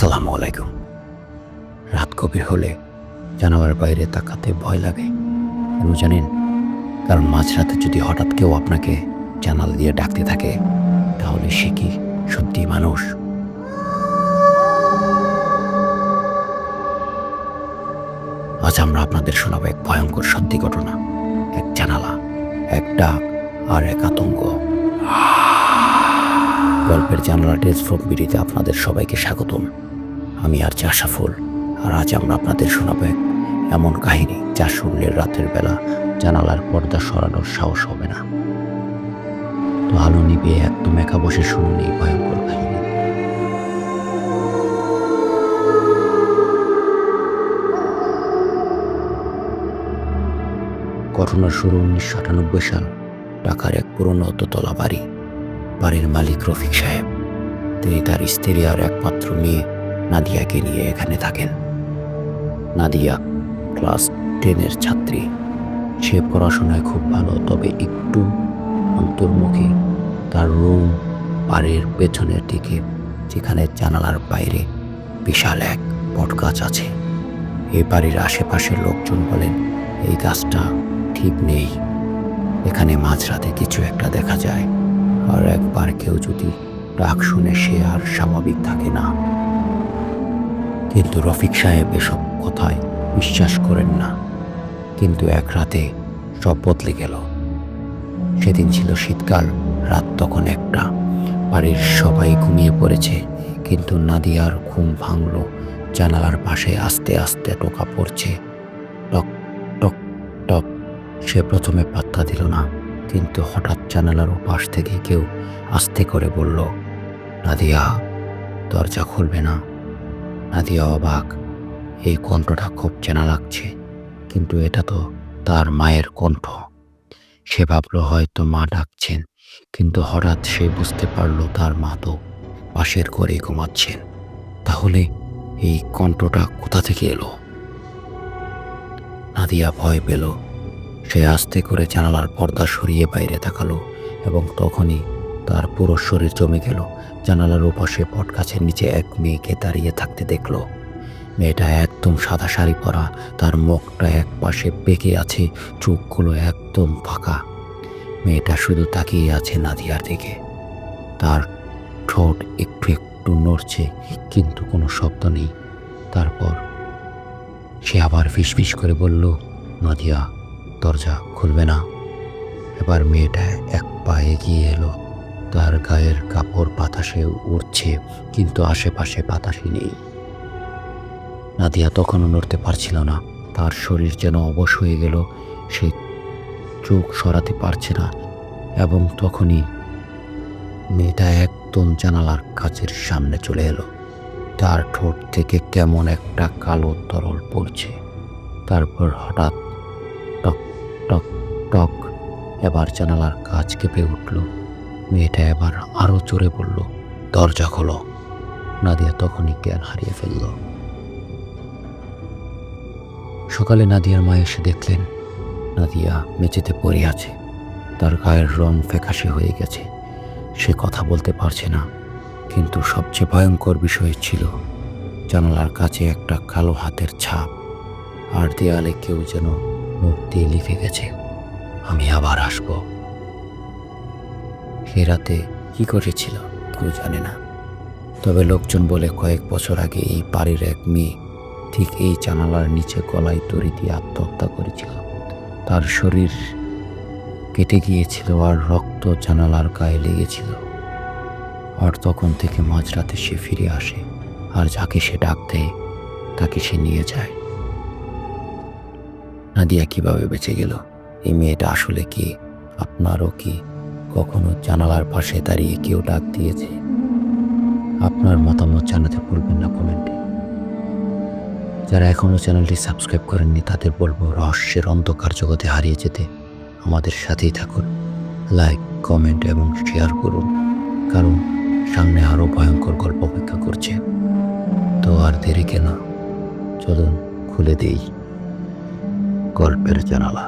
আসসালামু আলাইকুম। রাত গভীর হলে জানালার বাইরে তাকাতে ভয় লাগে। কেন জানেন? কারণ মাঝরাতে যদি হঠাৎ কেউ আপনাকে জানালা দিয়ে ডাকতে থাকে, তাহলে সে কি সত্যিই মানুষ? আজ আমরা আপনাদের শোনাবো এক ভয়ঙ্কর সত্যি ঘটনা, এক জানালা, এক ডাক আর এক আতঙ্ক। গল্পের জানালা টেলস ফ্রম বিডিতে আপনাদের সবাইকে স্বাগতম। আমি আর আশাফুল, আর আজ আমরা আপনাদের শোনাবো এমন কাহিনী যা শুনলে রাতের বেলা জানালার পর্দা সরানোর সাহস হবে না। তো আলো নিভিয়ে একদম একা বসে শুনুন এই ভয়ঙ্কর কাহিনী। ঘটনার শুরু 1998 সাল। ঢাকার এক পুরনো দোতলা বাড়ি। বাড়ির মালিক রফিক সাহেব। তিনি তার স্ত্রী আর একমাত্র মেয়ে নাদিয়াকে নিয়ে এখানে থাকেন। নাদিয়া ক্লাস 10-এর ছাত্রী। সে পড়াশোনায় খুব ভালো, তবে একটু অন্তর্মুখী। তার রুম বাড়ির পেছনের দিকে, যেখানে জানালার বাইরে বিশাল এক বটগাছ আছে। এই বাড়ির আশেপাশের লোকজন বলেন এই গাছটা ঠিক নেই, এখানে মাঝরাতে কিছু একটা দেখা যায়, আর একবার কেউ যদি ডাক শুনে সে আর স্বাভাবিক থাকে না। কিন্তু রফিক সাহেব এসব কথায় বিশ্বাস করেন না। কিন্তু এক রাতে সব বদলে গেল। সেদিন ছিল শীতকাল, রাত তখন 1টা। বাড়ির সবাই ঘুমিয়ে পড়েছে, কিন্তু নাদিয়ার ঘুম ভাঙল জানালার পাশে আস্তে আস্তে টোকা পড়ছে। টক টক টক। সে প্রথমে পাত্তা দিল না, কিন্তু হঠাৎ জানালার পাশ থেকে কেউ আস্তে করে বলল, নাদিয়া, দরজা খুলবে না? নাদিয়া অবাক। এই কণ্ঠটা খুব চেনা লাগছে, কিন্তু এটা তো তার মায়ের কণ্ঠ। সে ভাবল হয়তো মা ডাকছেন, কিন্তু হঠাৎ সে বুঝতে পারল তার মা তো পাশের ঘরে ঘুমাচ্ছেন। তাহলে এই কণ্ঠটা কোথা থেকে এলো? নাদিয়া ভয় পেল। সে আস্তে করে জানালার পর্দা সরিয়ে বাইরে তাকালো, এবং তখনই তার পুরো শরীর জমে গেল। জানালার ওপাশে বটগাছের নিচে এক মেয়েকে দাঁড়িয়ে থাকতে দেখল। মেয়েটা একদম সাদা শাড়ি পরা, তার মুখটা এক পাশে বেঁকে আছে, চোখগুলো একদম ফাঁকা। মেয়েটা শুধু তাকিয়ে আছে নাদিয়ার দিকে। তার ঠোঁট একটু একটু নড়ছে, কিন্তু কোনো শব্দ নেই। তারপর সে আবার ফিসফিস করে বলল, নাদিয়া, দরজা খুলবে না? এবার মেয়েটা এক পা এগিয়ে এলো। তার গায়ের কাপড় বাতাসে উড়ছে, কিন্তু আশেপাশে বাতাসই নেই। নাদিয়া তখনও নড়তে পারছিল না। তার শরীর যেন অবশ হয়ে গেল। সে চোখ সরাতে পারছে না। এবং তখনই মেয়েটা একদম জানালার কাছের সামনে চলে এলো। তার ঠোঁট থেকে কেমন একটা কালো তরল পড়ছে। তারপর হঠাৎ টক টক টক। এবার জানালার কাঁচ কেঁপে উঠল। মেয়েটা এবার আরো জোরে বলল, দরজা খোলো। নাদিয়া তখনই জ্ঞান হারিয়ে ফেলল। সকালে নাদিয়ার মা এসে দেখলেন নাদিয়া মেঝেতে পড়ে আছে। তার গায়ের রং ফ্যাকাশে হয়ে গেছে। সে কথা বলতে পারছে না। কিন্তু সবচেয়ে ভয়ঙ্কর বিষয় ছিল জানালার কাছে একটা কালো হাতের ছাপ, আর দেয়ালে কেউ যেন মুখ দিয়ে লিখে গেছে, আমি আবার আসব। সে রাতে কি করেছিল কেউ জানে না, তবে লোকজন বলে কয়েক বছর আগে এই বাড়ির এক মেয়ে ঠিক এই জানালার নিচে গলায় দড়ি দিয়ে আত্মহত্যা করেছিল। তার শরীর কেটে গিয়েছিল আর রক্ত জানালার গায়ে লেগেছিল। আর তখন থেকে মাঝরাতে সে ফিরে আসে, আর যাকে সে ডাক দেয় তাকে সে নিয়ে যায়। নাদিয়া কিভাবে বেঁচে গেল? এই মেয়েটা আসলে কি? আপনারও কি কখনো জানালার পাশে দাঁড়িয়ে কেউ ডাক দিয়েছে? আপনার মতামত জানাতে ভুলবেন না কমেন্টে। যারা এখনো চ্যানেলটি সাবস্ক্রাইব করেননি তাদের বলবো, রহস্যের অন্ধকার জগতে হারিয়ে যেতে আমাদের সাথেই থাকুন। লাইক, কমেন্ট এবং শেয়ার করুন, কারণ সামনে আরো ভয়ঙ্কর গল্প অপেক্ষা করছে। তো আর দেরি কেন, চলুন খুলে দেই গল্পের জানালা।